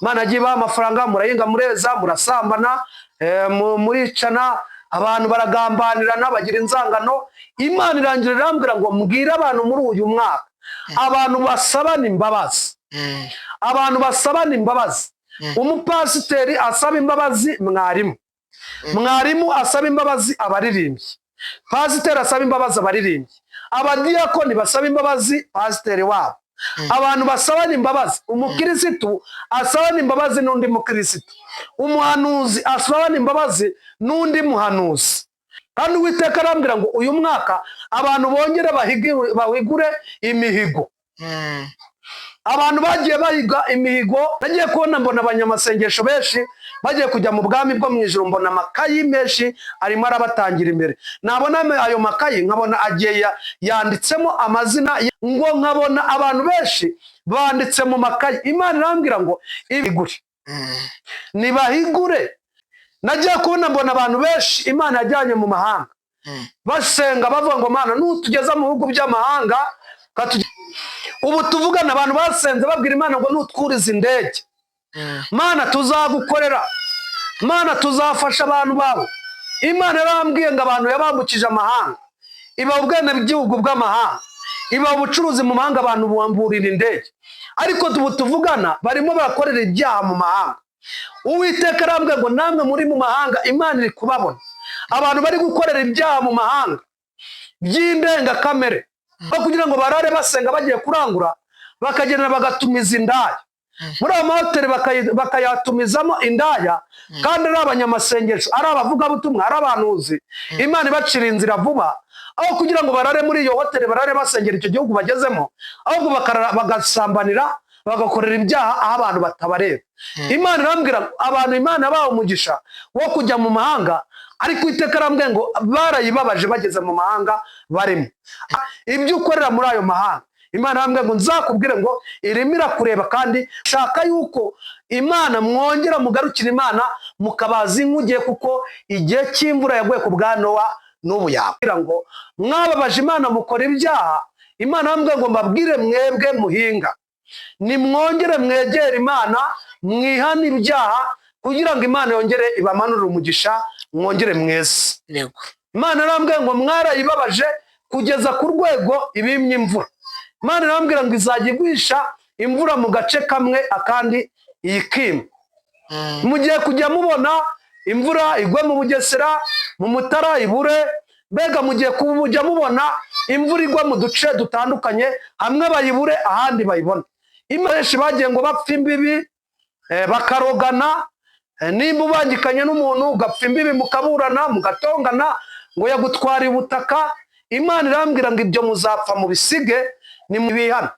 Imana agiye ibaha amafaranga, murahinga mureza, murasambana, muricana, abantu baragambanirana, bagira inzangano. Imana irangira irambwira ngo mbwire abantu muri uyu mwaka abantu basabana imbabazi. Abantu basabana imbabazi. Umupasiteri asaba imbabazi mwarimu. Mwarimu asaba imbabazi abaririmbyi. Pasiteri asaba imbabazi abaririmbyi. Abadiyakoni basaba imbabazi pasiteri wabo. Abantu basabana imbabazi. Umukirisitu asabana imbabazi n'undi mukirisitu. Umuhanuzi asabana imbabazi n'undi muhanuzi. Kandi Uwiteka arambwira ngo uyu mwaka abantu bongere bahigure imihigo. Abantu bagiye bahiga imihigo, nagiye kubona mbona abanyamasengesho benshi bagiye kujya mu bwami bwo mu ijuru, mbona amakayi menshi arimo arabatangira imbere. Nabona ayo makayi nkabona agiye yanditsemo amazina ngo nkabona abantu benshi banditse mu makayi. Imana irambwira ngo ibigure. Nibahigure. Nagiye kubona mbona abantu benshi Imana yajyanye mu mahanga. Basenga bavuga ngo Mana nutugeza mu bihugu by'amahanga ubu tuvugana abantu basenze babwira Imana ngo nutwurize indege. Mana tuzagukorera. Mana tuzafasha abantu bawe. Imana yarambwiye ngo abantu yabambukije amahanga. Iba ubwene bw'igihugu bw'amahanga. Iba ubucuruzi mu mahanga abantu bamburira indege. Ariko ubu tuvugana barimo barakorera ibyaha mu mahanga. Uwiteka arambwiye ngo namwe muri mu mahanga Imana iri kubabona. Abantu bari gukorera ibyaha mu mahanga by'indengakamere. Kugira ngo barare basenga bagiye kurangura bakagenda bagatumiza indaya. Muri aya mahoteli bakayatumizamo indaya kandi ari abanyamasengesho, ari abavugabutumwa, ari abanuzi. Imana ibacira inzira vuba aho kugira ngo barare muri iyo hoteli barare basengera icyo gihugu bagezemo, ahubwo bagasambanira bagakorera ibyaha aho abantu batabareba. Imana irambwira abantu Imana bawo umugisha wo kujya mu mahanga, ariko Uwiteka arambwira ngo barayibabaje bageze mu mahanga barimo. Ibyo ukorera muri ayo mahanga Imana irambwira ngo nzakubwire ngo irimo irakureba, kandi shaka yuko Imana mwongera mugarukira Imana mukabaza inkuge, kuko igihe cy'imvura yaguye ku bwa Nowa n'ubu yakira ngo mwababaje Imana mukora ibyaha. Imana irambwira ngo mbabwire mwebwe muhinga nimwongere mwegere Imana mwihane ibyaha kugira ngo Imana yongere ibamanurire umugisha mwongere mwese. Imana irambwira ngo mwarayibabaje kugeza ku rwego ibimye imvura. Imana irambwira ngo izajya igwisha imvura mu gace kamwe akandi iyikima. Mugiye kujya mubona imvura igwe mu Bugesera, mu Mutara ibure, mbega mugiye kujya mubona imvura igwa mu duce dutandukanye, hamwe bayibure ahandi bayibona. Imereshi bagiye ngo bapfa imbibi bakarogana, nimba ubangikanye n'umuntu ugapfa imbibi mukaburana mugatongana ngo yagutwara ubutaka. Imana irambwira ngo ibyo muzapfa mu bisige nimwibihane.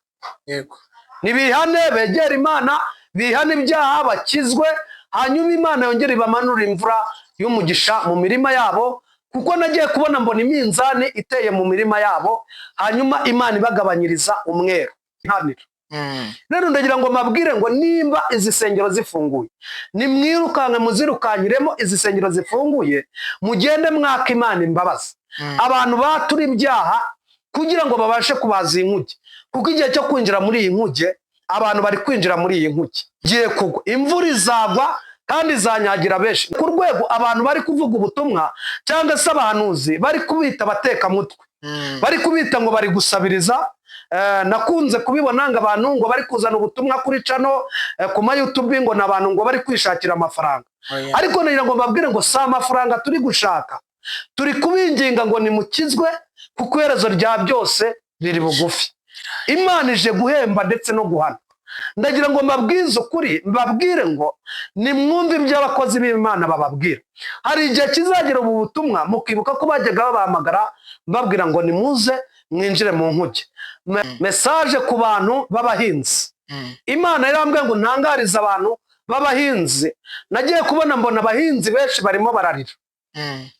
Nibihane begera Imana, bihane ibyaha bakizwe, hanyuma Imana yongere ibamanurire imvura y'umugisha mu mirima yabo, kuko nagiye kubona mbona iminzani iteye mu mirima yabo, hanyuma Imana ibagabanyiriza umwero. Rero ndagira ngo mabwire ngo nimba izi sengero zifunguye nimwirukanke muzirukanyiremo, izi sengero zifunguye mugende mwaka Imana imbabazi. Abantu batura ibyaha kugira ngo babashe kubaza inkuge, kuko igihe cyo kwinjira muri iyi nkuge abantu bari kwinjira muri iyi nkuge giye kugwa, imvura izagwa kandi izanyagira benshi, ku rwego abantu bari kuvuga ubutumwa cyangwa se abahanuzi bari kubita abatekamutwe, bari kubita ngo bari gusabiriza. Nakunze kubibona ngo abantu ngo bari kuzana ubutumwa kuri cano ku ma YouTube ngo nabantu ngo bari kwishakira amafaranga. Ariko nagira ngo mbabwire ngo si amafaranga turi gushaka, turi kubinginga ngo nimukizwe, kuko iherezo rya byose riri bugufi. Imana ije guhemba ndetse no guhana. Ndagira ngo mbabwize ukuri, mbabwire ngo nimwumve ibyo abakozi b'Imana bababwira. Hari igihe kizagera ubu butumwa mukibuka ko bajyaga babahamagara mbabwira ngo nimuze mwinjire mu nkuge. Message ku bantu b'abahinzi. Imana irambwira ngo ntangariza abantu b'abahinzi. Nagiye kubona mbona abahinzi benshi barimo bararira.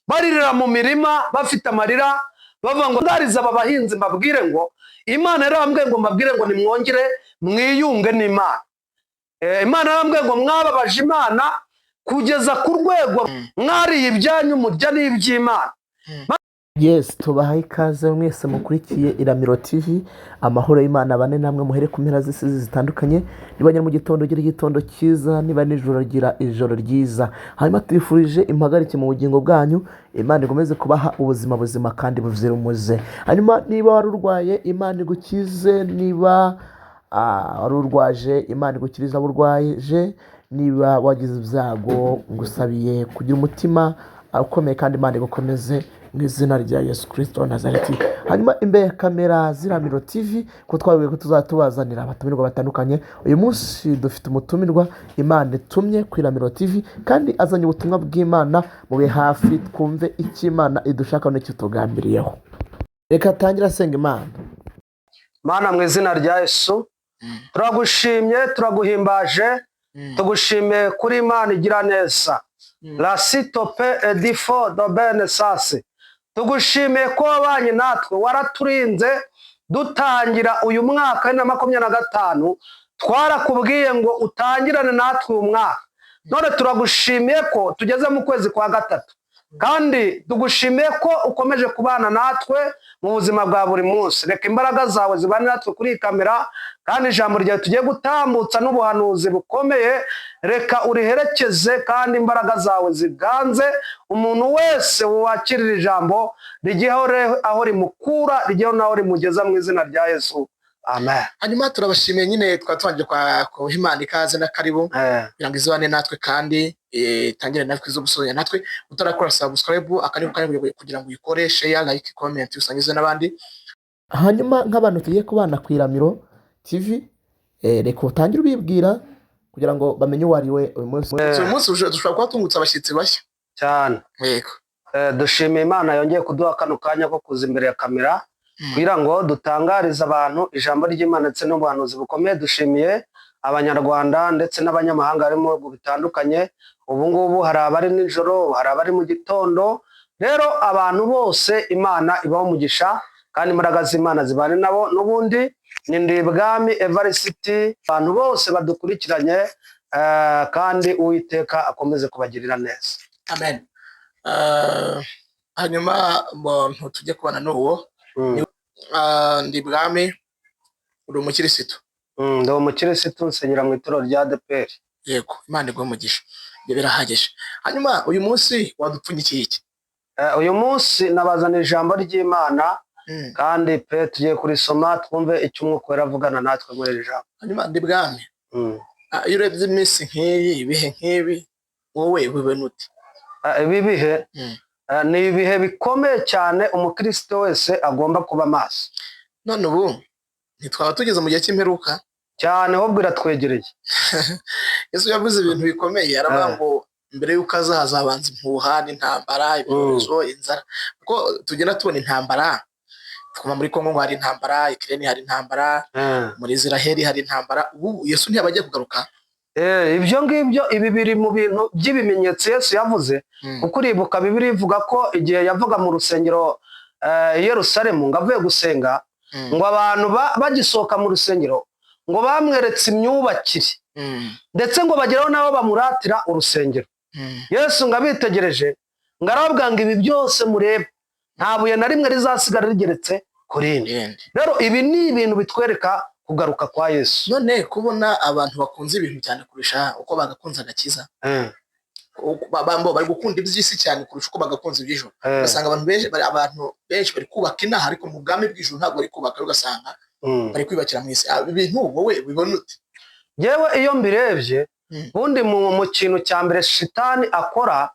Baririra mu mirima bafite amarira, bavuga ngo ntangariza aba bahinzi mbabwire ngo Imana irambwira ngo mbabwire ngo nimwongere mwiyunge n'Imana. Imana irambwira ngo mwababaje Imana kugeza ku rwego mwariye ibyanyu murya n'iby'Imana. Yes, tubahaye ikaze mwese mukurikiye Iramiro TV, amahoro y'Imana bane namwe muhere ku mpera z'isi zitandukanye, niba nyine mu gitondo gira igitondo cyiza, niba nijoro gira ijoro ryiza. Hanyuma tubifurije impagarike mu bugingo bwanyu, Imana igomeze kubaha ubuzima buzima kandi buzira umuze. Hanyuma niba wari urwaye, Imana igukize, niba wari urwaje, Imana igukiriza abo urwaje, niba wagize ibyago ngusabiye kugira umutima ukomeye kandi Imana igukomeze mu izina rya Yesu Kristo wa Nazareti. Hanyuma imbere ya kamera z'Iramiro TV ko twabwiye ko tuzatubazanira abatumirwa batandukanye, uyu munsi dufite umutumirwa Imana itumye ku Iramiro TV kandi azanye ubutumwa bw'Imana, mube hafi twumve icyo Imana idushaka n'icyo tugambiriyeho. Reka tangira senga Imana. Mana mu izina rya Yesu turagushimye turaguhimbaje, tugushimiye kuri Imana igira neza. La sitope edifo do bene sase, tugushimiye ko wabanye natwe, waraturinze dutangira uyu mwaka wa 2025, twarakubwiye ngo utangirane natwe uyu mwaka, none turagushimiye ko tugeze mu kwezi kwa gatatu, kandi tugushimiye ko ukomeje kubana natwe mu buzima bwa buri munsi. Reka imbaraga zawe zibane natwe kuri kamera, kandi ijambo ryawe tugiye gutambutsa n'ubuhanuzi bukomeye, reka uriherekeze kandi imbaraga zawe ziganze umuntu wese wakirira ijambo, rigiyeho aho rimukura, rigiyeho naho rimugeza mu izina rya Yesu, amen. Hanyuma turabashimiye nyine twatwanje kwa Imana ikaze na karibu kugira ngo izibane natwe kandi tangire natwe zo gusohoya natwe. Utarakora subscribe akandi kugira ngo uyikore, share, like, comment usangize n'abandi. Hanyuma nk'abantu tugiye kubana ku Iramiro TV, reka utangire ubibwira kugira ngo bamenye uwo ari we uyu munsi. Uyu munsi dushobora kuba tungutse abashyitsi bashya cyane. Yego. Dushimiye Imana yongeye kuduha kano kanya ko kuza imbere ya kamera kugira ngo dutangarize abantu ijambo ry'Imana ndetse n'ubuhanuzi bukomeye. Dushimiye abanyarwanda ndetse n'abanyamahanga barimo bitandukanye. Ubu ngubu hari abari nijoro, hari abari mu gitondo. Rero abantu bose Imana ibaho umugisha kandi imbaraga z'Imana zibane nabo. N'ubundi ni Ndibwami Evariste, abantu bose badukurikiranye, kandi Uwiteka akomeze kubagirira neza, amen. Hanyuma umuntu tujye kubana n'uwo Ndibwami, uri umukirisitu? Ndi umukirisitu, nsengera mu itorero rya ADEPR. Yego, Imana iguhe umugisha, ibyo birahagije. Hanyuma uyu munsi wadupfunyikiye iki? Uyu munsi nabazana ijambo ry'Imana, kandi pe tugiye kurisoma twumve icyo Umwuka Wera avugana natwe muri iri jambo. Hanyuma Ndibwami, iyo urebye iminsi nk'iyi, ibihe nk'ibi, wowe ubibona ute? Ibi bihe ni ibihe bikomeye cyane umukristo wese agomba kuba maso. None ubu ntitwaba tugeze mu gihe cy'imperuka cyane, ahubwo iratwegereye. Yesu yavuze ibintu bikomeye, aravuga ngo mbere y'uko azaza habanza impuha n'intambara, ibibazo, inzara. Kuko tugenda tubona intambara, twumva muri Kongo ngo hari intambara, Ukraine hari intambara, muri Israel hari intambara. Ubu Yesu ntiyaba agiye kugaruka? Ibyo ngibyo ibi biri mu bintu by'ibimenyetso Yesu yavuze, kuko uribuka Bibiliya ivuga ko igihe yavuga mu rusengero i Yerusalemu ngo avuye gusenga, ngo abantu bagisohoka mu rusengero ngo bamweretse imyubakire, ndetse ngo bageraho nabo bamuratira urusengero. Yesu ngo abitegereje ngo arababwira ngo ibi byose mureba nta buye na rimwe rizasigara rigeretse ku rindi. Rero ibi ni ibintu bitwereka kugaruka kwa Yesu. None kubona abantu bakunze ibintu cyane kurusha uko bagakunze agakiza, bari gukunda iby'isi cyane kurusha uko bagakunze iby'ijuru. Ugasanga abantu benshi bari kubaka inaha, ariko mu bwami bw'ijuru ntabwo bari kubaka, ugasanga bari kwibakira mu isi. Ibintu wowe bibona ute? Yewe iyo mbirebye, ubundi mu kintu cya mbere Shitani akora,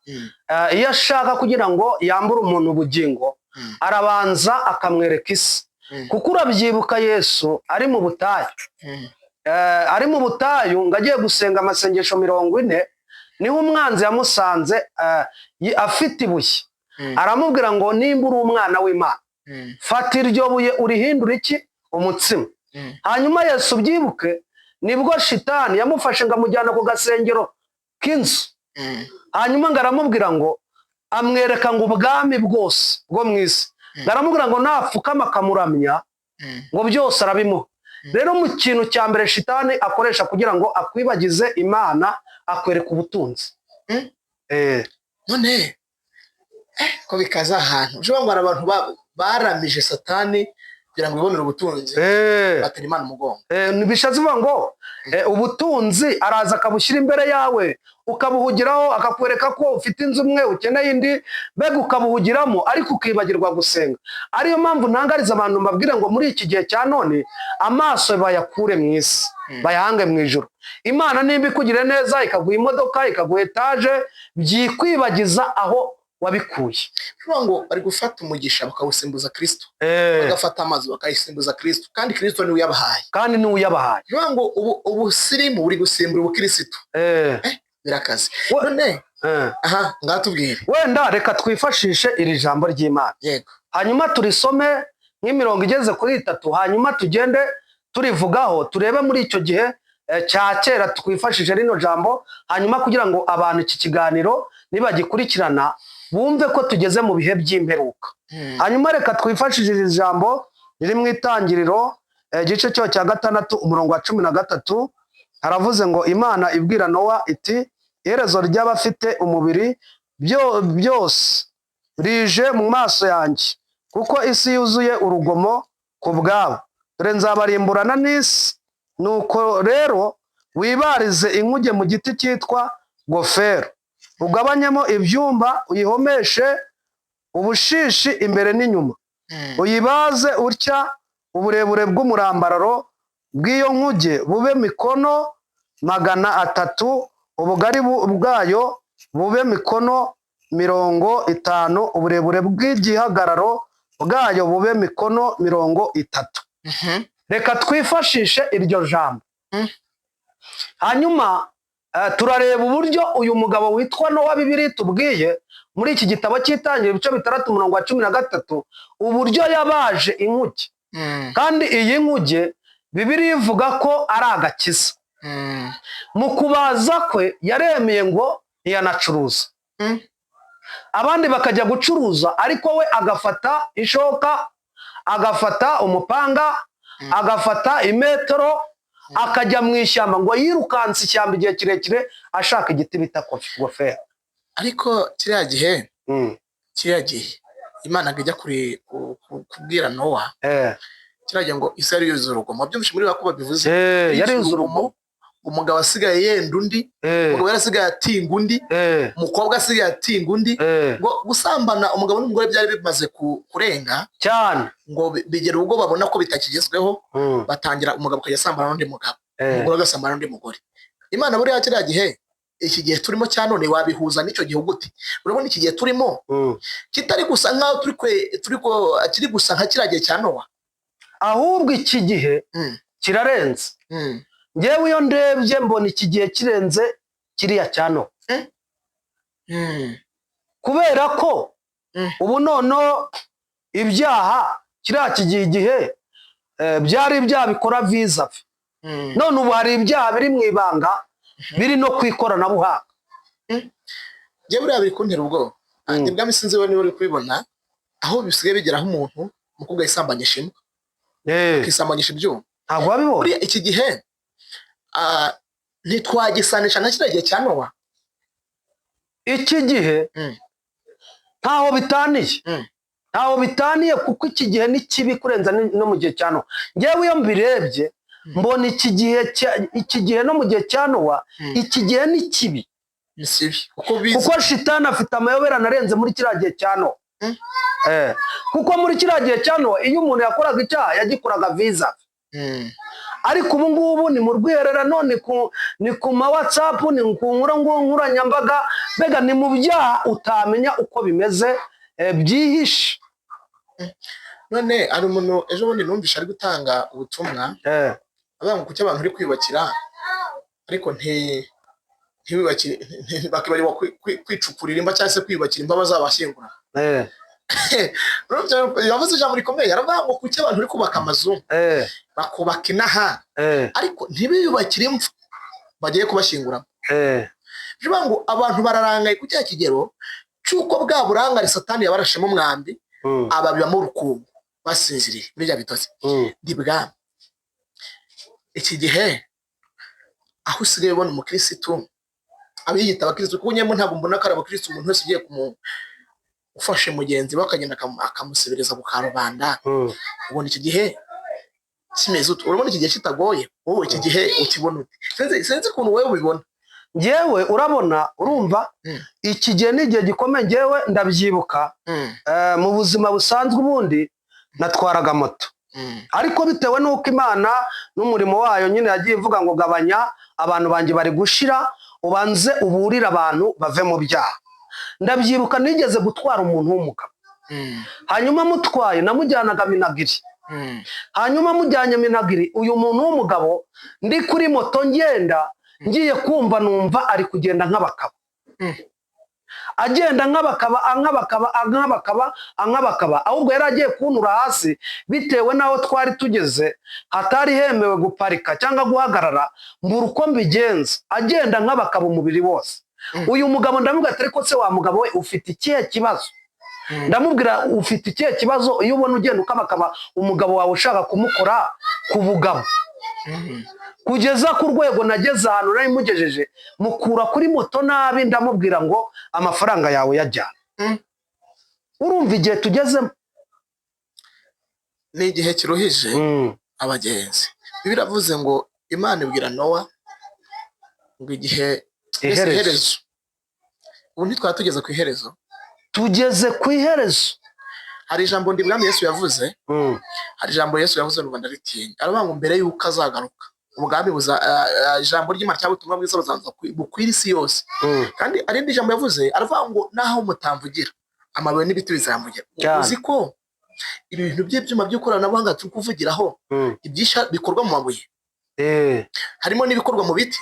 iyo ashaka kugira ngo yambure umuntu ubugingo, arabanza akamwereka isi. Kuko urabyibuka Yesu ari mu butayu, ngo agiye gusenga amasengesho 40, niho umwanzi yamusanze afite ibuye. Aramubwira ngo nimba uri umwana w'Imana, fata iryo buye urihindura iki? Umutsima. Hanyuma Yesu byibuke, nibwo Shitani yamufashe ngo amujyana ku gasengero k'inzu. Hanyuma ngo aramubwira ngo amwereka ngo ubwami bwose bwo mu isi, ngaramubwira ngo napfukama akamuramya ngo byose arabimuha. Rero mu kintu cya mbere Shitani akoresha kugira ngo akwibagize Imana, akwereka ubutunzi. None ko bikaza ahantu ushobora ngo hari abantu baramije satani kugira ngo bibonere ubutunzi batera Imana umugongo. Bishatse uvuga ngo ubutunzi araza akabushyira imbere yawe ukabuhugiraho, akakwereka ko ufite inzu umwe ukeneye indi, mbega ukabuhugiramo ariko ukibagirwa gusenga. Ariyo mpamvu ntangariza abantu mbabwira ngo muri iki gihe cya none amaso bayakure mu isi bayahange mu ijuru. Imana nimba ikugire neza ikaguha imodoka ikaguha etaje, byikwibagiza aho wabikuye. Bivuga ngo bari gufata umugisha bakawusimbuza Kristo, bagafata amazu bakayisimbuza Kristo, kandi Kristo niwe uyabahaye. Bivuga ngo ubusirimu buri gusimbura ubukristo. Birakaze. None ngatubwire, wenda reka twifashishe iri jambo ry'Imana, yego, hanyuma turisome nk'imirongo igeze kuri 3, hanyuma tugende turivugaho, turebe muri icyo gihe cya kera twifashije rino jambo, hanyuma kugira ngo abantu iki kiganiro nibagikurikirana bumve ko tugeze mu bihe by'imperuka. Hanyuma reka twifashije iri jambo riri mu Itangiriro igice cyo cya 6 umurongo wa 13, haravuze ngo Imana ibwira Nowa iti iherezo ry'abafite umubiri byose rije mu maso yanjye, kuko isi yuzuye urugomo ku bwabo, dore nzabarimburana n'isi. Nuko rero wibarize inkuge mu giti cyitwa gofero, ugabanyemo ibyumba, uyihomeshe ubushishi imbere n'inyuma, uyibaze utya, uburebure bw'umurambararo bw'iyo nkuge bube mikono 300, ubugari bwayo bube mikono 50, uburebure bw'igihagararo bwayo bube mikono 30. Reka twifashishe iryo jambo, hanyuma turareba uburyo uyu mugabo witwa Nowa Bibiliya tubwiye muri iki gitabo cy'Itangiriro ibice 6 umurongo wa 13 uburyo yabaje inkuge. Kandi iyi nkuge Bibiliya ivuga ko ari agakiza. Mu kubaza kwe yaremeye ngo ntiyanacuruza, abandi bakajya gucuruza, ariko we agafata ishoka, agafata umupanga, agafata imetero, akajya mu ishyamba, ngo yirukanse ishyamba igihe kirekire ashaka igiti bita gofero. Ariko kiriya gihe Imana ijya kubwira Nowa, kiriya ngo isi yari yuzuye urugomo. Byumvishe muri bako babivuze, yari yuzuye urugomo. Umugabo asigaye yenda undi, umugabo yarasigaye atinga undi, umukobwa asigaye atinga undi, ngo gusambana umugabo n'umugore byari bimaze kurenga cyane, ngo bigera ubwo babona ko bitakigezweho, batangira umugabo akajya asambana n'undi mugabo, umugore agasambana n'undi mugore. Imana buriya kiriya gihe, iki gihe turimo cya none wabihuza n'icyo gihe gute? Urabona iki gihe turimo kitari gusa nkaho kiri gusa nka kiriya gihe cya Nowa, ahubwo iki gihe kirarenze. Ngewe iyo ndebye mbona iki gihe kirenze kiriya cya Nowa, kubera ko ubu noneho ibyaha kiriya kigiye igihe byari ibyaha bikora visa, none ubu hari ibyaha biri mu ibanga, biri no ku ikoranabuhanga. Ngewe buriya biri kuntera ubwoba. Nibwo misinzi we niwe uri kubibona aho bisigaye bigeraho umuntu umukobwa yisambanyisha imbwa, akisambanyisha ibyuma. Ntabwo wabibona buriya iki gihe ntitwagisanisha na kiriya gihe cya Nowa. Iki gihe ntaho bitaniye, kuko iki gihe ni kibi kurenza no mu gihe cya Nowa. Ngewe iyo mbirebye mbona iki gihe no mu gihe cya Nowa, iki gihe ni kibi, kuko shitani afite amayoberane arenze muri kiriya gihe cya Nowa. Kuko muri kiriya gihe cya Nowa iyo umuntu yakoraga icyaha yagikoraga visa, ariko ubu ngubu ni mu rwihererano, ni ku ma WhatsApp, ni ku nkoranyambaga, mbega ni mu byaha utamenya uko bimeze, byihishe. None ari umuntu ejo bundi numvisha ari gutanga ubutumwa, avuga ngo kuki abantu uri kwiyubakira ariko bakibagirwa kwicukurira imba cyangwa se kwiyubakira imba bazabashyingura. Yavuze ijambo rikomeye, yaravuga ngo kuki abantu uri kubaka amazu bakubaka inaha ariko ntibiyubakire imva bagiye kubashyinguramo. Bivuga ngo abantu bararangaye ku cya kigero cy'uko bwa burangare satani yabarashemo umwambi, ababibamo urukungu basinziriye muri bya bitotsi. Ndibwa iki gihe aho usigaye ubona umukirisitu abiyita abakirisitu, kuko nyemo ntabwo mbona ko ari abakirisitu umuntu wese ugiye ufashe mugenzi we akagenda akamusubiriza ku karubanda ubona iki gihe kimeze urabona iki gihe kitagoye wowe iki gihe ukibona sinzi ukuntu wowe ubibona. Njyewe urabona urumva iki gihe ni igihe gikomeye. Njyewe ndabyibuka mu buzima busanzwe ubundi natwaraga moto, ariko bitewe n'uko Imana n'umurimo wayo nyine yagiye ivuga ngo gabanya abantu banjye bari gushira ubanze uburira abantu bave mu byaha. Ndabyibuka nigeze gutwara umuntu w'umugabo, hanyuma mutwaye namujyanaga Minagiri, hanyuma mujyanye Minagiri uyu muntu w'umugabo ndi kuri moto ngenda ngiye kumva numva ari kugenda nk'abakaba, agenda nk'abakaba ahubwo yari agiye kuntura hasi bitewe n'aho twari tugeze hatari hemewe guparika cyangwa guhagarara, mbura uko mbigenza, agenda nk'abakaba umubiri wose. Uyu mugabo ndamubwira ati ariko se wa mugabo we ufite ikihe kibazo? Ndamubwira ufite ikihe kibazo iyo ubona ugenda ukabakaba umugabo wawe ushaka kumukora ku bugabo? Kugeza ku rwego nageze ahantu nari mugejeje mukura kuri moto nabi, ndamubwira ngo amafaranga yawe yajyana. Urumva igihe tugezemo ni igihe kiruhije abagenzi. Bibiliya iravuze ngo Imana ibwira Nowa ngo igihe iherezo. Ubu ntitwari tugeze ku iherezo, tugeze ku iherezo. Hari ijambo ndibwami Yesu yavuze, hari ijambo Yesu yavuze n'u Rwanda ritinya, aravuga ngo mbere yuko azagaruka ubwami ijambo ry'Imana cyangwa ubutumwa bwiza buzaza bukwira isi yose. Kandi arindi jambo yavuze aravuga ngo naho mutamvugira amabuye n'ibiti bizamugira. Uzi ko ibi bintu by'ibyuma by'ikoranabuhanga turi kuvugiraho ibyisha bikorwa mu mabuye, harimo n'ibikorwa mu biti.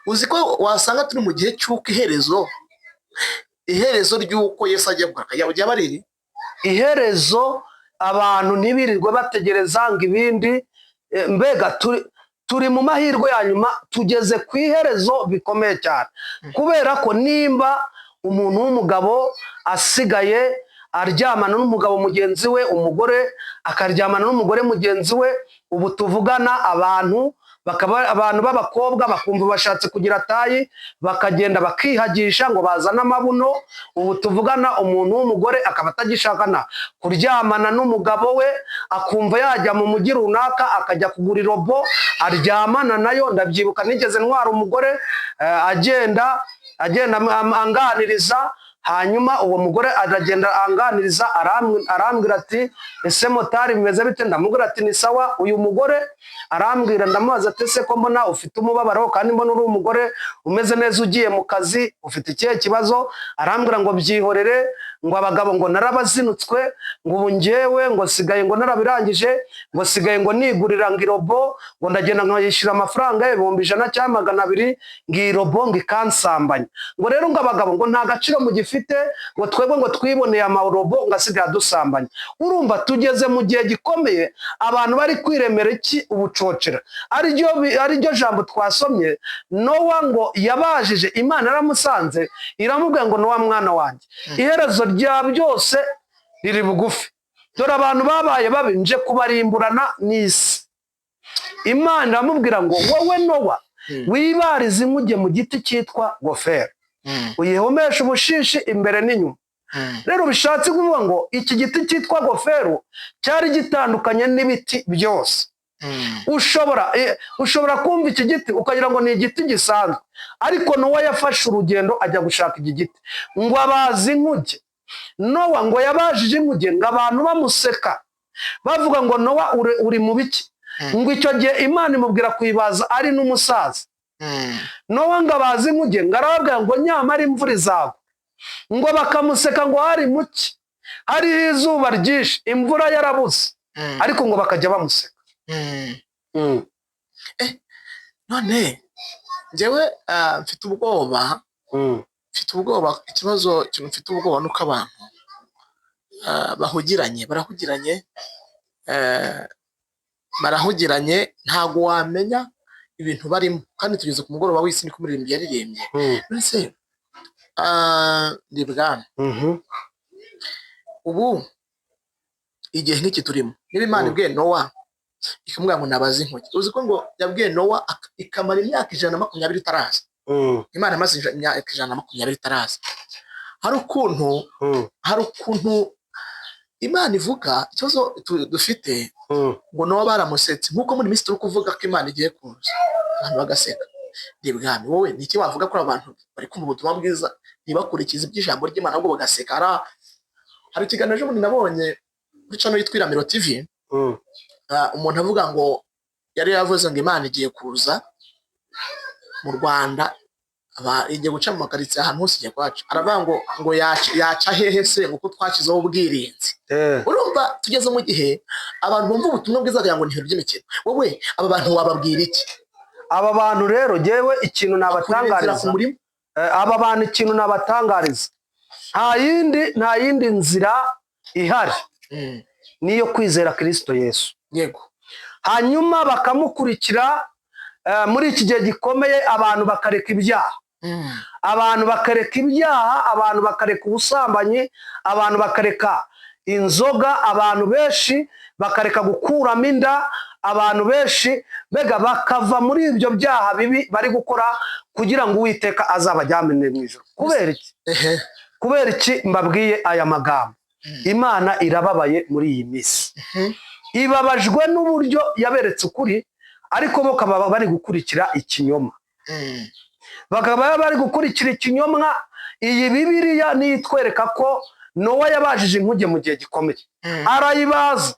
Uzi ko wasanga turi mu gihe cy'uko iherezo ry'uko Yesu agiye kugaruka yaba bariri iherezo, abantu ntibirirwe bategereza ngo ibindi. Mbega turi mu mahirwe ya nyuma, tugeze ku iherezo bikomeye cyane. Kubera ko nimba umuntu w'umugabo asigaye aryamana n'umugabo mugenzi we, umugore akaryamana n'umugore mugenzi we, ubu tuvugana abantu b'abakobwa bakumva bashatse kugira tayi bakagenda bakihagisha ngo bazane amabuno. Ubu tuvugana umuntu w'umugore akaba atagishakana kuryamana n'umugabo we, akumva yajya mu mujyi runaka akajya kugura irobo aryamana nayo. Ndabyibuka nigeze ntwara umugore agenda anganiriza, hanyuma uwo mugore aragenda anganiriza arambwira ati ese motari bimeze bite? Ndamubwira ati ni sawa. Uyu mugore arambwira, ndamubaza ati ese ko mbona ufite umubabaro kandi mbona uri umugore umeze neza ugiye mu kazi, ufite ikihe kibazo? Arambwira ngo byihorere, ngo abagabo ngo narabazinutswe, ngo ubu njyewe ngo sigaye ngo narabirangije, ngo sigaye ngo nigurira ngo irobo, ngo ndagenda nkayishyura amafaranga $100 cyangwa 200 ngo irobo ngo ikansambanya. Ngo rero ngo abagabo ngo nta gaciro mu gifite, ngo twebwe ngo twiboneye amarobo ngo asigaye adusambanya. Urumva tugeze mu gihe gikomeye, abantu bari kwiremera iki? Ubucocera. Ariryo jambo twasomye, Nowa ngo yabajije, Imana yaramusanze iramubwira ngo Nowa mwana wanjye, iherezo rya byose riri bugufi, dore abantu babaye babinje kubarimburana n'isi. Imana iramubwira ngo wowe Nowa wibarize inkuge mu giti cyitwa gofero, uyihomeshe ubushishi imbere n'inyuma. Rero bishatse kuvuga ngo iki giti cyitwa gofero cyari gitandukanye n'ibiti byose. Ushobora kumva iki giti ukagira ngo ni igiti gisanzwe, ariko Nowa yafashe urugendo ajya gushaka iki giti ngo abazi inkuge. Nowa ngo yabajije inkuge ngo abantu bamuseka bavuga ngo Nowa uri mu biki? Ngo icyo gihe Imana imubwira kuyibaza ari n'umusaza. Nowa ngo abazi inkuge ngo arababwira ngo nyamara imvura izagwa, ngo bakamuseka ngo hari muki, hariho izuba ryinshi, imvura yarabuze, ariko ngo bakajya bamuseka. None njyewe mfite ubwoba, ikibazo kintu mfite ubwoba nuko abantu barahugiranye ntago wamenya ibintu barimo. Kandi tugeze ku mugoroba w'isi niko umuririmbyi yaririmbye. Mbese ndi bwana ubu igihe nk'iki turimo, niba Imana ibwiye Nowa ikamubwira ngo nabaze inkuge, uzi ko ngo yabwiye Nowa ikamara imyaka 120 itaraza. Imana imaze imyaka 120 itaraza. hari ukuntu Imana ivuga ikibazo dufite ngo no baramusetse nkuko muri minsi turi kuvuga ko Imana igiye kuza abantu bagaseka ndibwami wowe niki wavuga ko abantu bari kumva ubutumwa bwiza ntibakurikiza iby'ijambo ry'Imana ahubwo bagaseka hari ikiganiro ejo bundi nabonye kuri channel yitwa Iramiro TV umuntu avuga ngo yari yavuze ngo Imana igiye kuza mu Rwanda igiye guca mu makaritsiye ahantu hose igiye kwaca aravuga ngo yaca hehe se ngo twakizeho ubwirinzi urumva tugeze mu gihe abantu bumva ubutumwa bwiza kugira ngo ni by'imikino wowe aba bantu wababwira iki aba bantu rero jewe ikintu nabatangariza aba bantu ikintu nabatangariza nta yindi nzira ihari niyo kwizera Kristo Yesu yego hanyuma bakamukurikira muri iki gihe gikomeye abantu bakareka ibyaha abantu bakareka ibyaha abantu bakareka ubusambanyi abantu bakareka inzoga abantu benshi bakareka gukuramo inda abantu benshi bega bakava muri ibyo byaha bibi bari gukora kugira ngo Uwiteka azabajyane mu ijuru kubera iki mbabwiye aya magambo Imana irababaye muri iyi minsi ibabajwe n'uburyo yaberetse ukuri ariko bo bakaba bari gukurikira ikinyoma bakaba bari gukurikira ikinyoma iyi Bibiliya nitwereka ko Nowa yabajije inkuge mu gihe gikomeye arayibaza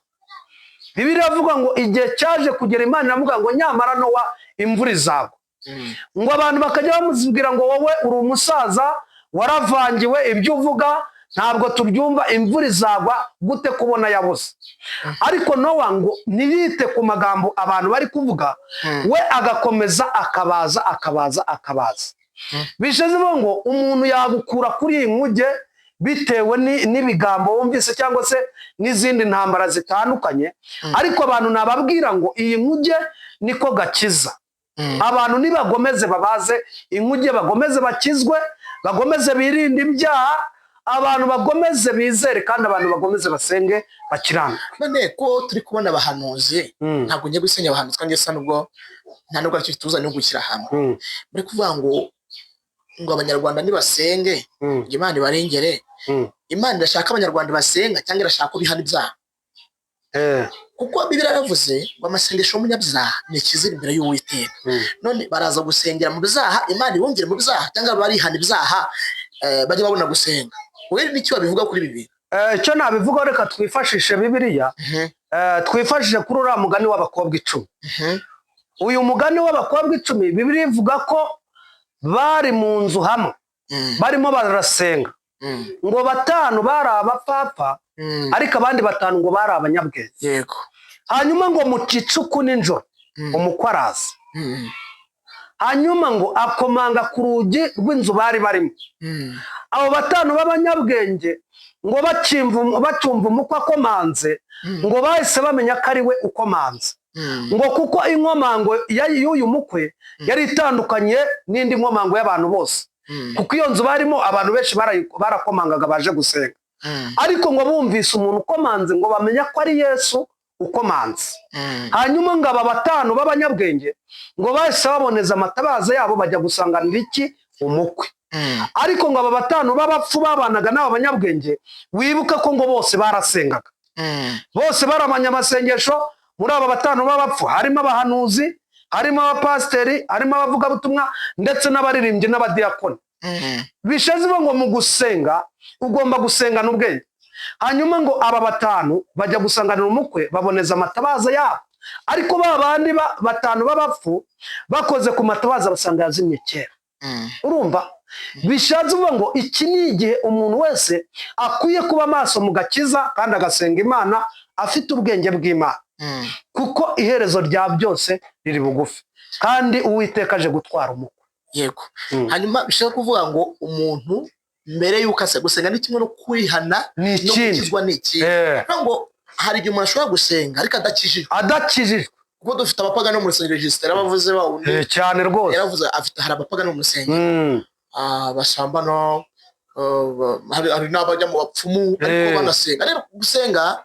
Bibiliya avuga ngo igihe cyaje kugera Imana iravuga ngo nyamara Nowa imvura izagwa ngo abantu bakajya bamuzibwira ngo wowe uri umusaza waravangiwe ibyo uvuga ntabwo tubyumva imvura izagwa gute kubona yabuze ariko Nowa ngo ntiyite ku magambo abantu bari kuvuga we agakomeza akabaza bishize ngo umuntu yagukura kuri iyi nkuge bitewe n'ibigambo wumvise cyangwa se n'izindi ntambara zitandukanye ariko abantu nababwira ngo iyi nkuge niko gakiza abantu nibagomeze babaze inkuge bagomeze bakizwe bagomeze birinde ibyaha abantu bagomeze bizere kandi abantu bagomeze basenge bakirana none ko turi kubona abahanuzi ntabwo ngiye gusenya abahanuzi kandi asa nubwo nta nubwo aricyo tuza no gushyira hamwe muri kuvuga ngo abanyarwanda nibasenge Imana ibarengere Imana irashaka abanyarwanda basenga cyangwa irashaka ko bihana ibyaha kuko Bibiliya yaravuze ngo amasengesho y'umunyabyaha ni ikizira imbere y'Uwiteka none baraza gusengera mu byaha Imana ibongere mu byaha cyangwa barihana ibyaha bajye babona gusenga wowe n'icyo babivuga kuri Bibiliya icyo nabivuga reka twifashishe Bibiliya twifashishe kuri uriya mugani w'abakobwa 10 uyu mugani w'abakobwa 10 Bibiliya ivuga ko bari mu nzu hamwe barimo barasenga ngo 5 bari abapfapfa ariko abandi 5 ngo bari abanyabwenge yego hanyuma ngo mu gicuku n'injoro umukwaraza hanyuma ngo akomanga ku rugi rw'inzu bari barimo abo 5 b'abanyabwenge ngo bacumva umukwe akomanze ngo bahise bamenya ko ari we ukomanze ngo kuko inkomango y'uyu mukwe yari itandukanye n'indi nkomango y'abantu bose kuko iyo nzu barimo abantu benshi barakomangaga baje gusenga ariko ngo bumvise umuntu ukomanze ngo bamenya ko ari Yesu ukomanze hanyuma ngo aba 5 b'abanyabwenge ngo bahise baboneza amatabaza yabo bajya gusanganira iki umukwe ariko ngo aba 5 b'abapfu babanaga n'aba banyabwenge wibuka ko ngo bose barasengaga bose baramanya amasengesho muri aba 5 b'abapfu harimo abahanuzi harimo abapasteri harimo abavugabutumwa ndetse n'abaririmbyi n'abadiyakoni bishaze ngo mu gusenga ugomba gusengana ubwenge hanyuma ngo aba 5 bajya gusanganira umukwe baboneza amatabaza yabo ariko babandi 5 b'abapfu bakoze ku matabaza basanga yazimye kera urumva bishaze ngo iki ni igihe umuntu wese akwiye kuba maso mu gakiza kandi agasenga Imana afite ubwenge bw'Imana kuko iherezo rya byose riri bugufi kandi Uwiteka aje gutwara umukwe yego hanyuma bishaka kuvuga ngo umuntu mbere yuko ase gusenga ni kimwe no kwihana no gukizwa n'iki ngo hari igihe umuntu ashobora gusenga ariko adakijijwe kuko dufite abapagani mu rusengero registre abavuze bawundi cyane rwose yaravuze afite hari abapagani mu rusengero basambana hari n'abajya mu bapfumu ariko banasenga rero gusenga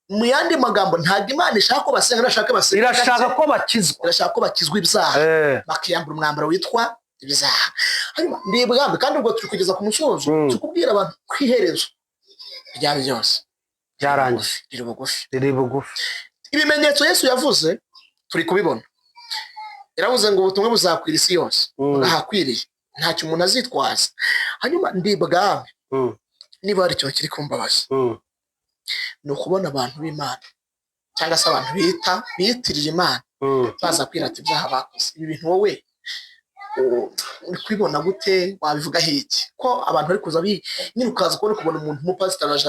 mu yandi magambo ntabwo Imana ishaka ko basenga irashaka ko bakizwa irashaka ko bakizwa ibyaha bakiyambura umwambaro witwa ibizaha. Hanyuma ndibwambe kandi ubwo turi kugeza ku musozo tukubwira abantu kwiherezo rya byose byarangiye riri bugufi. Ibimenyetso Yesu yavuze turi kubibona. Yaravuze ngo ubutumwa buzakwira isi yose, bwahakwiriye ntacyo umuntu azitwaza. Hanyuma ndibwambe niba ari cyo kiri kumbabaza ni ukubona abantu b'Imana cyangwa se abantu biyitirira Imana baza kwirata ibyaha bakoze. Ibi bintu wowe uri kwibona gute, wabivugaho iki? Ko abantu bari kuza nyine ukaza kubona umuntu umupasiteri aje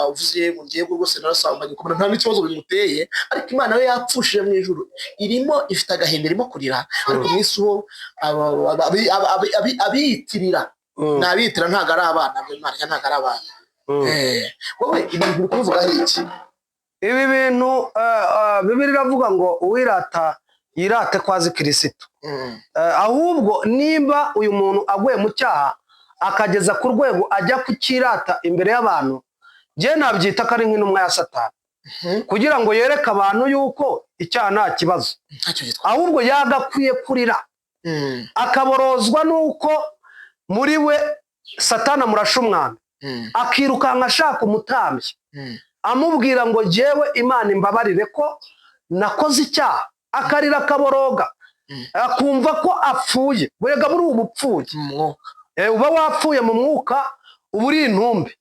avuze ngo ngiye rwose narasambanye, ukabona nta n'ikibazo bimuteye, ariko Imana we yapfushije mu ijuru irimo ifite agahinda, irimo kurira, ariko mu isi ho abiyitirira n'abitira ntabwo ari abana b'Imana, ntabwo ari abana. Wowe ibintu uri kuvugaho iki? Ibi bintu Bibiliya iravuga ngo uwirata yirate kwazi Kristo. Ahubwo nimba uyu muntu aguye mu cyaha akageza ku rwego ajya kukirata imbere y'abantu, je nabyita ko ari nk'intumwa ya Satani, kugira ngo yereke abantu yuko icyaha nta kibazo, ahubwo yagakwiye kurira akaborozwa nuko muri we Satani amurasha umwana, akirukanka ashaka umutambyi amubwira ngo jewe Imana imbabarire ko nakoze icyaha, akarira akaboroga, akumva ko apfuye. Burega muri ubu bupfuye uba wapfuye mu mwuka, uba uri intumbi,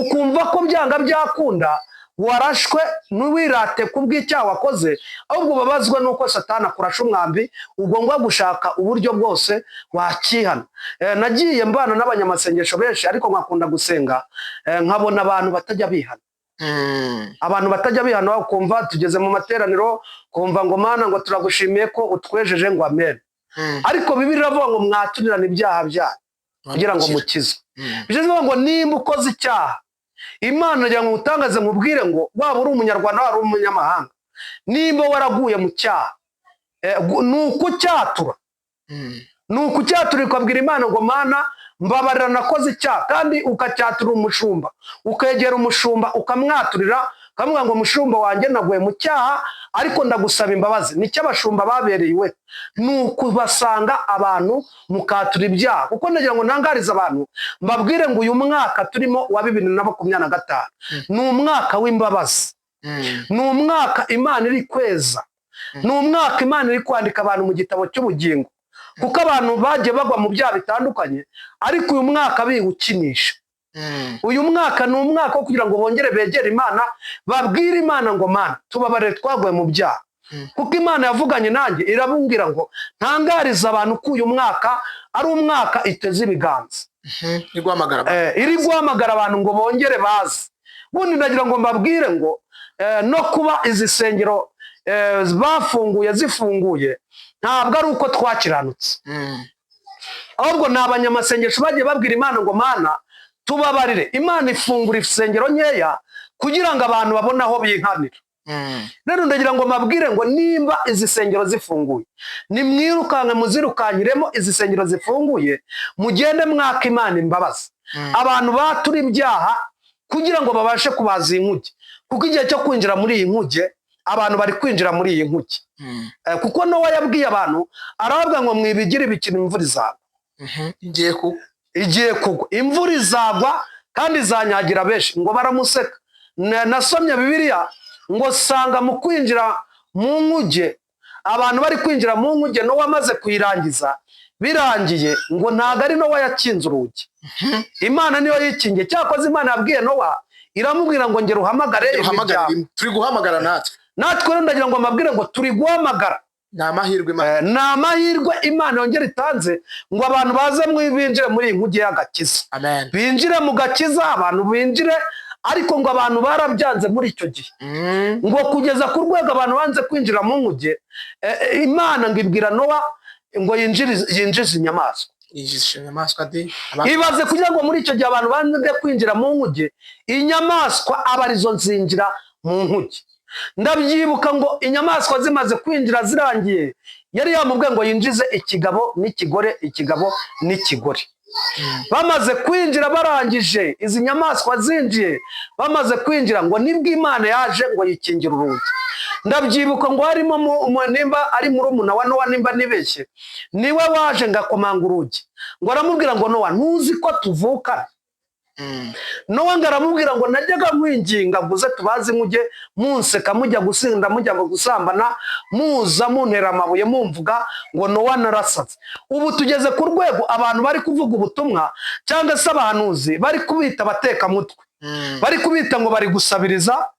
ukumva ko byanga byakunda warashwe n'uwirate kubw'icyaha wakoze, ahubwo babazwa nuko Satani akurasha umwambi, ugomba gushaka uburyo bwose wakihana. Nagiye mbana n'abanyamasengesho benshi, ariko nkakunda gusenga nkabona abantu batajya bihana. Abantu batajya bihana, ukumva tugeze mu materaniro kumva ngo Mana ngo turagushimiye ko utwejeje ngo amen, ariko Bibiliya iravuga ngo mwaturirane ibyaha byanyu kugira ngo mukizwe. Bivuze ngo nimba ukoze icyaha, Imana iragira ngo utangaze nkubwire ngo waba uri umunyarwanda waba uri umunyamahanga, nimba waraguye mu cyaha nuko cyatura ukabwira Imana ngo Mana mbabarira nakoze icyaha, kandi ukacyatura umushumba, ukegera umushumba ukamwaturira, ukamubwira ngo mushumba wanjye naguye mu cyaha ariko ndagusaba imbabazi. Nicyo abashumba babereye iwe, nuko basanga abantu mukatura ibyaha. Kuko ndagira ngo ntangarize abantu mbabwire ngo uyu mwaka turimo wa 2025 ni umwaka w'imbabazi, ni umwaka Imana iri kweza, ni umwaka Imana iri kwandika abantu mu gitabo cy'ubugingo, kuko abantu bagiye bagwa mu byaha bitandukanye, ariko uyu mwaka biwukinisha. Uyu mwaka ni umwaka wo kugira ngo bongere begere Imana, babwire Imana ngo Mana tubabarire twaguye mu byaha, kuko Imana yavuganye nanjye irabungira ngo ntangariza abantu ko uyu mwaka ari umwaka iteze ibiganza, iri guhamagara abantu ngo bongere baze. Bundi ndagira ngo mbabwire ngo no kuba izi sengero zifunguye ntabwo ari uko twakiranutse, ahubwo ni abanyamasengesho bagiye babwira Imana ngo Mana tubabarire. Imana ifungura isengero nkeya kugira ngo abantu babone aho binkanira. Rero ndagira ngo mbabwire ngo nimba izi sengero zifunguye, nimwirukanke muzirukanyiremo izi sengero zifunguye, mugende mwaka Imana imbabazi. Abantu batura ibyaha kugira ngo babashe kubaza inkuge, kuko igihe cyo kwinjira muri iyi nkuge abantu bari kwinjira muri iyi nkuge. Kuko Nowa yabwiye abantu aravuga ngo mwibigire ibikino imvura izagwa. Igiye kugwa imvura izagwa kandi izanyagira benshi. Ngo baramuseka. Nasomye Bibiliya ngo sanga mu kwinjira mu nkuge, abantu bari kwinjira mu nkuge Nowa amaze kuyirangiza, birangiye ngo ntago ari Nowa yakinze urugi, Imana niyo yikingiye. Cyakoze Imana yabwiye Nowa iramubwira ngo ngera uhamagare imiryango. Turi guhamagara natwe rero ndagira ngo mbabwire ngo turi guhamagara. Ni amahirwe Imana yongera itanze ngo abantu baze binjire muri iyi nkuge y'agakiza, binjire mu gakiza, abantu binjire. Ariko ngo abantu barabyanze muri icyo gihe, ngo kugeza ku rwego abantu banze kwinjira mu nkuge, Imana ngo ibwira Nowa ngo yinjize inyamaswa. Ibaze kugira ngo muri icyo gihe abantu banze kwinjira mu nkuge, inyamaswa aba arizo nzinjira mu nkuge. Ndabyibuka ngo inyamaswa zimaze kwinjira zirangiye, yari yamubwiye ngo yinjize ikigabo n'ikigore, ikigabo n'ikigore. Bamaze kwinjira barangije, izi nyamaswa zinjiye, bamaze kwinjira ngo nibwo Imana yaje ngo yikingira urugi. ndabyibuka ngo harimo nimba ari murumuna wa Nowa nimba nibeshye niwe waje ngakomanga urugi ngo aramubwira ngo Nowa ntuzi ko tuvukana. Nowa ngo aramubwira ngo najyaga nkwinginga guze tubazi mujye munseka mujya gusinda mujya gusambana muza muntera amabuye mumvuga ngo Nowa narasaze. Ubu tugeze ku rwego abantu bari kuvuga ubutumwa cyangwa se abahanuzi bari kubita bateka mutwe, bari kubita ngo bari gusabiriza.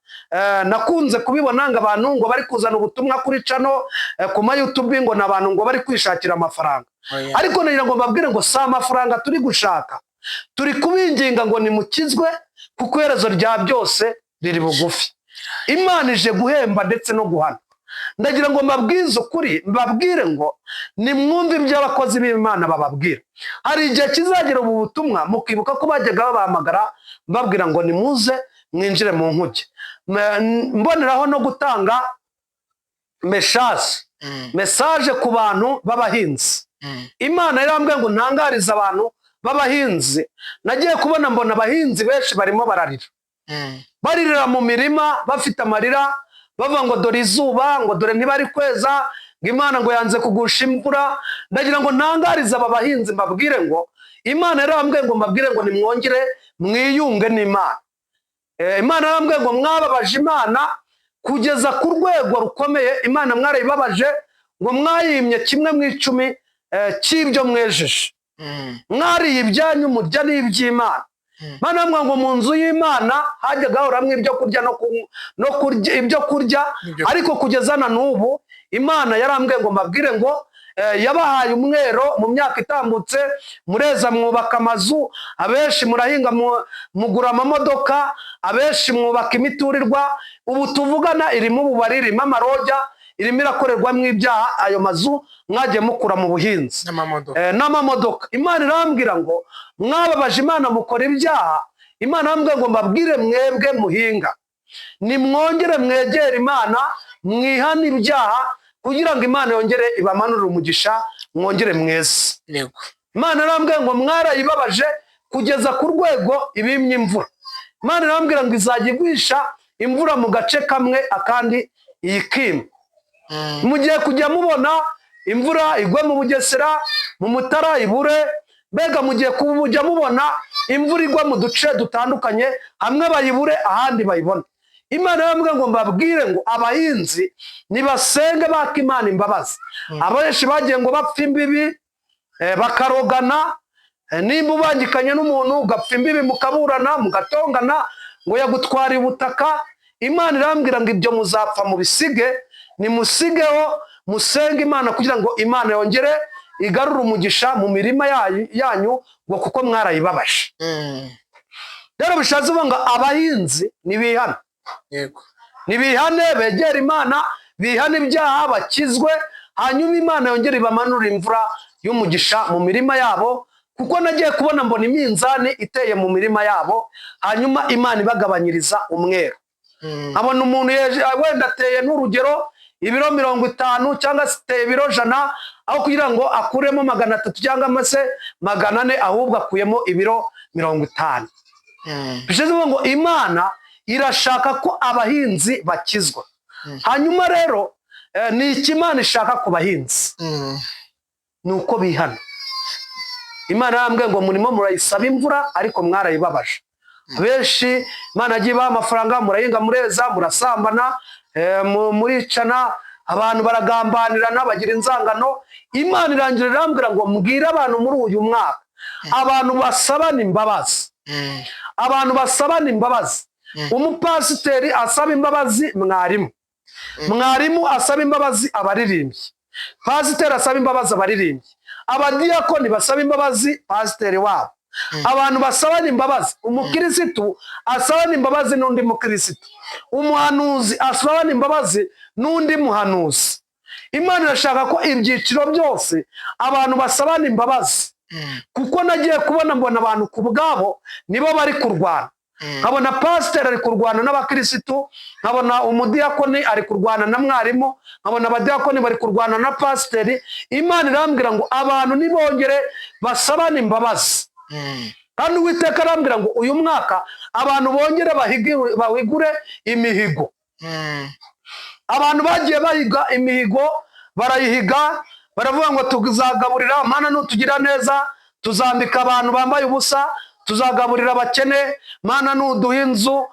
Nakunze kubibona ngo abantu ngo bari kuzana ubutumwa kuri cano ku ma YouTube ngo nabantu ngo bari kwishakira amafaranga. Ariko nagira ngo mbabwire ngo si amafaranga turi gushaka, turi kubinginga ngo nimukizwe kuko iherezo rya byose riri bugufi. Imana ije guhemba ndetse no guhana. Ndagira ngo mbabwize ukuri, mbabwire ngo nimwumve ibyo abakozi b'Imana bababwira. Hari igihe kizagera ubu butumwa mukibuka ko bajyaga babahamagara mbabwira ngo nimuze mwinjire mu nkuge. Mboneraho no gutanga message ku bantu b'abahinzi. Imana yarambwiye ngo ntangarize abantu b'abahinzi. Nagiye kubona mbona abahinzi benshi barimo bararira, baririra mu mirima bafite amarira bavuga ngo dore izuba, ngo dore ntibari kweza, ngo Imana ngo yanze kugusha imvura. Ndagira ngo ntangarize aba bahinzi mbabwire ngo Imana yarambwiye ngo mbabwire ngo nimwongere mwiyunge n'Imana. Imana yarambwiye ngo mwababaje Imana kugeza ku rwego rukomeye. Imana mwarayibabaje ngo mwayimye 1/10 cy'ibyo mwejeje, mwariye ibyanyu murya n'iby'Imana. Mana ngo mu nzu y'Imana hajyaga horamwe ibyo kurya no kurya ibyo kurya, ariko kugeza na n'ubu Imana yarambwiye ngo mbabwire ngo yabahaye umwero mu myaka itambutse, mureza mwubaka amazu, abenshi murahinga mugura amamodoka, abenshi mwubaka imiturirwa. Ubu tuvugana irimo ububari, irimo amarojya, irimo irakorerwamo ibyaha. Ayo mazu mwagiye mukura mu buhinzi n'amamodoka. Imana irambwira ngo mwababaje Imana mukora ibyaha. Imana irambwira ngo mbabwire mwebwe muhinga nimwongere mwegere Imana mwihana ibyaha kugira ngo Imana yongere ibamanurire umugisha mwongere mwese. Imana irambwira ngo mwarayibabaje kugeza ku rwego ibimye imvura. Imana irambwira ngo izajya igwisha imvura mu gace kamwe akandi iyikima. Mugiye kujya mubona imvura igwa mu Bugesera, mu Mutara ibure, mbega mugiye kujya mubona imvura igwa mu duce dutandukanye, hamwe bayibure ahandi bayibona. Imana yarambwiye ngo mbabwire ngo abahinzi nibasenge baka Imana imbabazi. Abenshi bagiye ngo bapfa imbibi bakarogana, nimba ubangikanye n'umuntu ugapfa imbibi mukaburana mugatongana ngo yagutwara ubutaka. Imana irambwira ngo ibyo muzapfa mubisige, nimusigeho musenge Imana kugira ngo Imana yongere igarure umugisha mu mirima yanyu ngo kuko mwarayibabaje. Rero bishatse ngo abahinzi nibihana, nibihane begera Imana, bihane ibyaha bakizwe, hanyuma Imana yongere ibamanurire imvura y'umugisha mu mirima yabo. Kuko nagiye kubona mbona iminzani iteye mu mirima yabo, hanyuma Imana ibagabanyiriza umwero. Abona umuntu wenda ateye n'urugero ibiro 50 cyangwa se ibiro 100, aho kugira ngo akuremo 300 cyangwa se 400, ahubwo akuyemo ibiro 50. Bishize ngo Imana irashaka ko abahinzi bakizwa. Hanyuma rero ni ikimana ishaka ku bahinzi nuko bihana. Imana yarambwiye ngo murimo murayisaba imvura ariko mwarayibabaje. Benshi Imana agiye baha amafaranga, murahinga mureza murasambana, muricana, abantu baragambanirana bagira inzangano. Imana irangira irambwira ngo mbwira abantu muri uyu mwaka abantu basabana imbabazi, abantu basabana imbabazi. Umupasiteri asaba imbabazi mwarimu, mwarimu asaba imbabazi abaririmbyi, pasiteri asaba imbabazi abaririmbyi, abadiyakoni basaba imbabazi pasiteri wabo. Abantu basabana imbabazi, umukirisitu asabana imbabazi n'undi mukirisitu, umuhanuzi asabana imbabazi n'undi muhanuzi. Imana irashaka ko ibyiciro byose abantu basabana imbabazi. Kuko nagiye kubona mbona abantu ku bwabo nibo bari kurwana. Nkabona pasiteri ari kurwana n'abakirisitu, nkabona umudiyakoni ari kurwana na mwarimu, nkabona abadiyakoni bari kurwana na pasiteri. Imana irambwira ngo abantu nibongere basabane imbabazi. Kandi Uwiteka arambwira ngo uyu mwaka abantu bongere bahigure imihigo. abantu bagiye bahiga imihigo barayihiga, baravuga ngo tuzagaburira, Mana nutugira neza tuzambika abantu bambaye ubusa, tuzagaburira abakene, Mana nuduha inzu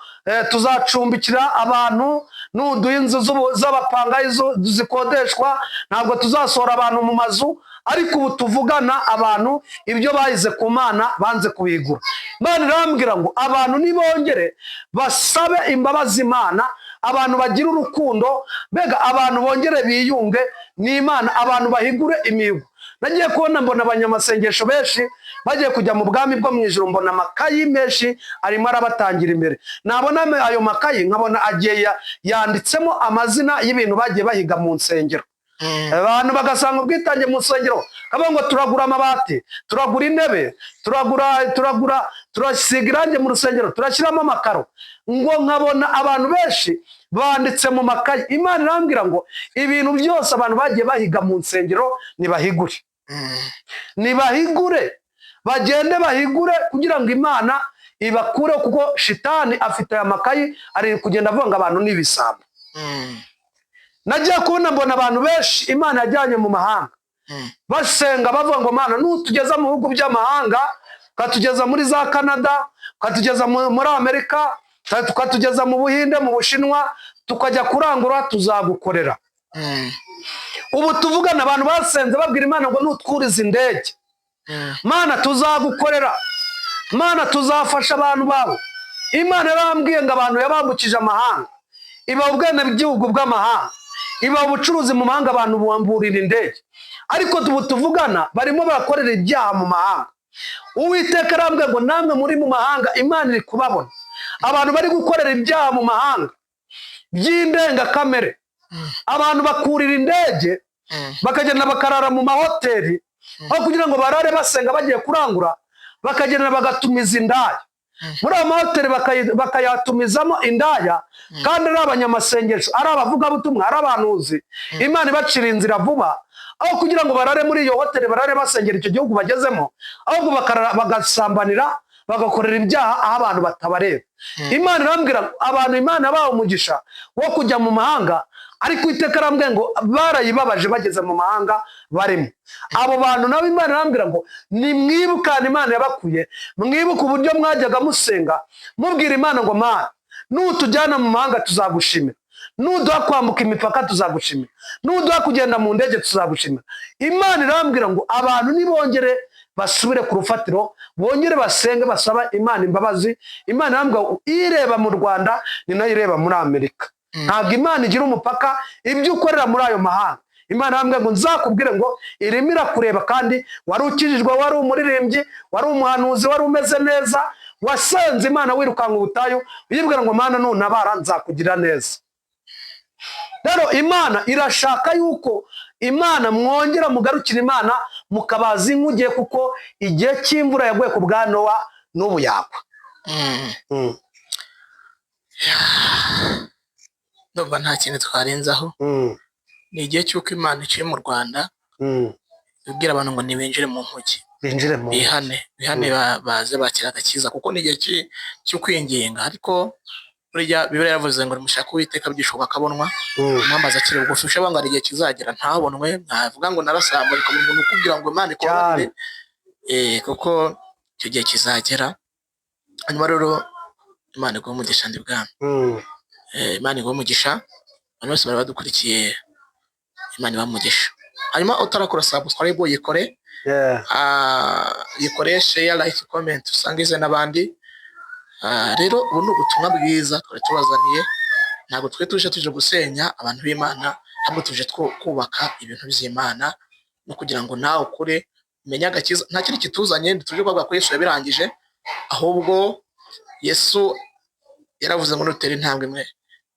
tuzacumbikira abantu, nuduha inzu z'abapangayi zikodeshwa, ntabwo tuzasohora abantu mu mazu. Ariko ubu tuvugana abantu ibyo bahize ku Mana banze kubigura. Imana irambwira ngo abantu nibongere basabe imbabazi Imana, abantu bagira urukundo, mbega abantu bongere biyunge n'Imana, abantu bahigure imihigo. Nagiye kubona mbona abanyamasengesho benshi bagiye kujya mu bwami bwo mu ijuru, mbona amakayi menshi arimo arabatangira imbere. Nabona ayo makayi nkabona agiye yanditsemo amazina y'ibintu bagiye bahiga mu nsengero. Abantu bagasanga ubwitange mu nsengero, kavuga ngo turagura amabati, turagura intebe, turasiga irange mu rusengero, turashyiramo amakaro. Ngo nkabona abantu benshi banditse mu makayi. Imana irambwira ngo ibintu byose abantu bagiye bahiga mu nsengero nibahigure, nibahigure, bagende bahigure kugira ngo Imana ibakure, kuko shitani afite aya makayi ari kugenda avuga ngo abantu n'ibisambo. Nagiye kubona mbona abantu benshi Imana yajyanye mu mahanga basenga bavuga ngo Mana nutugeza mu bihugu by'amahanga, ukatugeza muri za Canada, ukatugeza muri Amerika, ukatugeza mu Buhinde, mu Bushinwa, tukajya kurangura, tuzagukorera. Ubu tuvugana abantu basenze babwira Imana ngo nutwuriza indege, Mana tuzagukorera, Mana tuzafasha abantu bawe. Imana yarambwiye ngo abantu yabambukije amahanga, iba ubwene bw'igihugu bw'amahanga, iba ubucuruzi mu mahanga, abantu bamburira indege. Ariko ubu tuvugana barimo barakorera ibyaha mu mahanga. Uwiteka arambwiye ngo namwe muri mu mahanga Imana iri kubabona, abantu bari gukorera ibyaha mu mahanga by'indengakamere. Abantu bakurira indege bakagenda bakarara mu mahoteli, aho kugira ngo barare basenga bagiye kurangura, bakagenda bagatumiza indaya. Muri ayo mahoteli bakayatumizamo indaya, kandi ari abanyamasengesho, ari abavugabutumwa, ari abantuzi. Imana ibacira inzira vuba, aho kugira ngo barare muri iyo hoteli, barare basengera icyo gihugu bagezemo, ahubwo bagasambanira, bagakorera ibyaha aho abantu batabareba. Imana irambwira abantu Imana yabaha umugisha wo kujya mu mahanga, ariko Uwiteka arambwira ngo barayibabaje bageze mu mahanga barimo. Abo bantu nabo Imana irambwira ngo nimwibukane Imana yabakuye, mwibuke uburyo mwajyaga musenga mubwira Imana ngo Mana nutujyana mu mahanga tuzagushimira, nuduha kwambuka imipaka tuzagushimira, nuduha kugenda mu ndege tuzagushimira. Imana irambwira ngo abantu nibongere basubire ku rufatiro, bongere basenge, basaba Imana imbabazi. Imana irambwira ngo ireba mu Rwanda ni nayo ireba muri Amerika. Ntabwo Imana igira umupaka ibyo ukorera muri ayo mahanga. Imana irambwira ngo nzakubwire ngo irimo irakureba, kandi wari ukijijwe, wari umuririmbyi, wari umuhanuzi, wari umeze neza, wasenze Imana wirukanka ubutayu, uyibwira ngo Mana nuntabara nzakugirira neza. Rero Imana irashaka yuko Imana mwongera mugarukira Imana, mukabaza inkugiye, kuko igihe cy'imvura yaguye ku bwa Nowa n'ubu yagwa. Ndumva nta kintu twarenzaho. Ni igihe cy'uko Imana iciye mu Rwanda, ibwira abantu ngo nibinjire mu nkugi, bihane baze bakira agakiza, kuko ni igihe cyo kwinginga. Ariko burya Bibiliya yavuze ngo nimushake Uwiteka byishoboka akabonwa, mwambaza akiri bugufi. Ushobora ngo hari igihe kizagera ntabonwe, ntavuga ngo narasambuye, umuntu ukubwira ngo Imana ikubabarire, kuko icyo gihe kizagera. Hanyuma rero Imana iguhe umugisha ndi bwana, Imana iguhe umugisha. Abantu bose bari badukurikiye, Imana ibahe umugisha. Hanyuma utarakora subscribe yikore, yikore, share, like, comment, usangize n'abandi. Rero ubu ni ubutumwa bwiza twari tubazaniye. Ntabwo tuje gusenya abantu b'Imana, ahubwo tuje kubaka ibintu by'Imana, no kugira ngo nawe ukure umenye agakiza. Nta kindi kituzanye, ntituje kuvuga ko Yesu yabirangije, ahubwo Yesu yaravuze ngo nutera intambwe imwe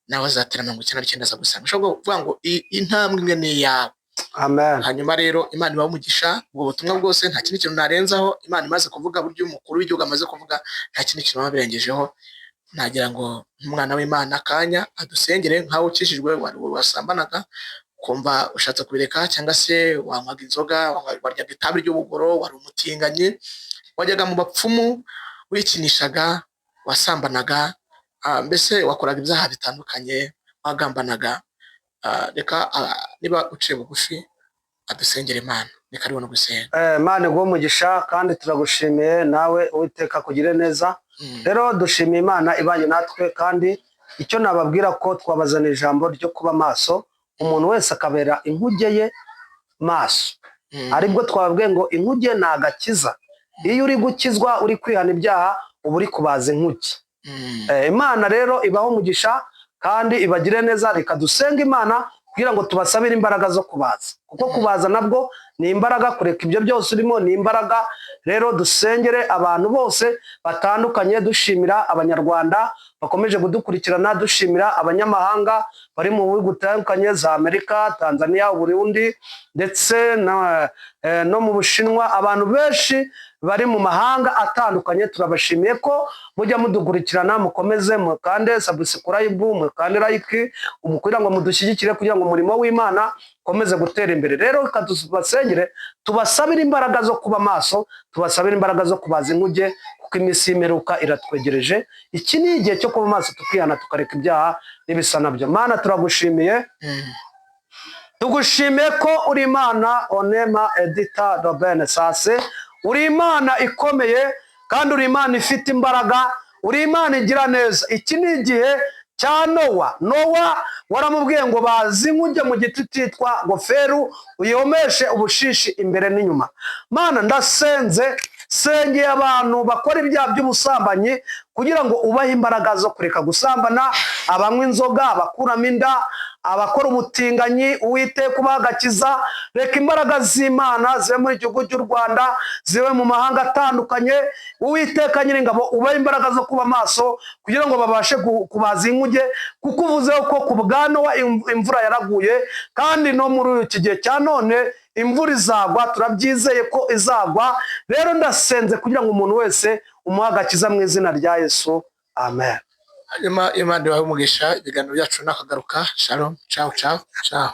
nawe azatera 99 azagusanga. Ushobora kuvuga ngo intambwe imwe ni iyawe. Amen. Hanyuma rero Imana ibahe umugisha. Ubwo butumwa bwose nta kindi kintu narenzaho. Imana imaze kuvuga, buryo umukuru w'igihugu amaze kuvuga, nta kindi kintu babirengejeho. Nagira ngo umwana w'Imana akanya adusengere, nkaho ukishijwe wasambanaga kumva ushatse kubireka, cyangwa se wanywaga inzoga, waryaga itabi ry'ubugoro, wari umutinganyi, wajyaga mu bapfumu, wikinishaga, wasambanaga, mbese wakoraga ibyaha bitandukanye, wagambanaga. reka niba uciye bugufi adusengera Imana ni karibu no gusenga. Imana iguhe umugisha kandi turagushimiye nawe Uwiteka kugire neza. Rero dushimiye Imana ibanye natwe, kandi icyo nababwira ko twabazana ijambo ryo kuba maso, umuntu wese akabera inkuge ye maso. Aribwo twababwiye ngo inkuge ni agakiza. Iyo uri gukizwa uri kwihana ibyaha uba uri kubaza inkuge. Imana rero ibaho umugisha kandi ibagire neza. Reka dusenga Imana kugira ngo tubasabire imbaraga zo kubaza, kuko kubaza nabwo ni imbaraga, kureka ibyo byose urimo ni imbaraga. Rero dusengere abantu bose batandukanye, dushimira abanyarwanda bakomeje kudukurikirana, dushimira abanyamahanga bari mu bihugu bitandukanye za Amerika, Tanzania, Burundi ndetse no mu Bushinwa. Abantu benshi bari mu mahanga atandukanye turabashimiye ko mujya mudukurikirana. Mukomeze mukande subscribe, mukande like, kugira ngo mudushyigikire kugira ngo umurimo w'Imana ukomeze gutera imbere. Rero tubasengere, tubasabire imbaraga zo kuba maso, tubasabire imbaraga zo kubaza inkuge, kuko iminsi y'imperuka iratwegereje. Iki ni igihe cyo kuba maso tukihana tukareka ibyaha n'ibisa nabyo. Mana turagushimiye, tugushimiye ko uri Imana Onema Edita Robene Sase. Uri Imana ikomeye kandi uri Imana ifite imbaraga, uri Imana igira neza. Iki ni igihe cya Nowa waramubwiye ngo bazi inkuge mu giti cyitwa goferu uyomeshe ubushishi imbere n'inyuma. Mana ndasenze, sengeye abantu bakora ibyaha by'ubusambanyi kugira ngo ubahe imbaraga zo kureka gusambana, abanywa inzoga, abakuramo inda, abakora ubutinganyi, Uwiteka ubahe agakiza. Reka imbaraga z'Imana zibe muri igihugu cy'u Rwanda, zibe mu mahanga atandukanye. Uwiteka Nyiringabo ubahe imbaraga zo kuba maso kugira ngo babashe kubaza inkuge, kuko uvuzeho ko ku bwa Nowa imvura yaraguye, kandi no muri iki gihe cya none imvura izagwa. Turabyizeye ko izagwa. Rero ndasenze kugira ngo umuntu wese umuhe agakiza mu izina rya Yesu, amen. Imana ibahe umugisha. Ibiganiro byacu nakagaruka. Shalom, ciao ciao ciao.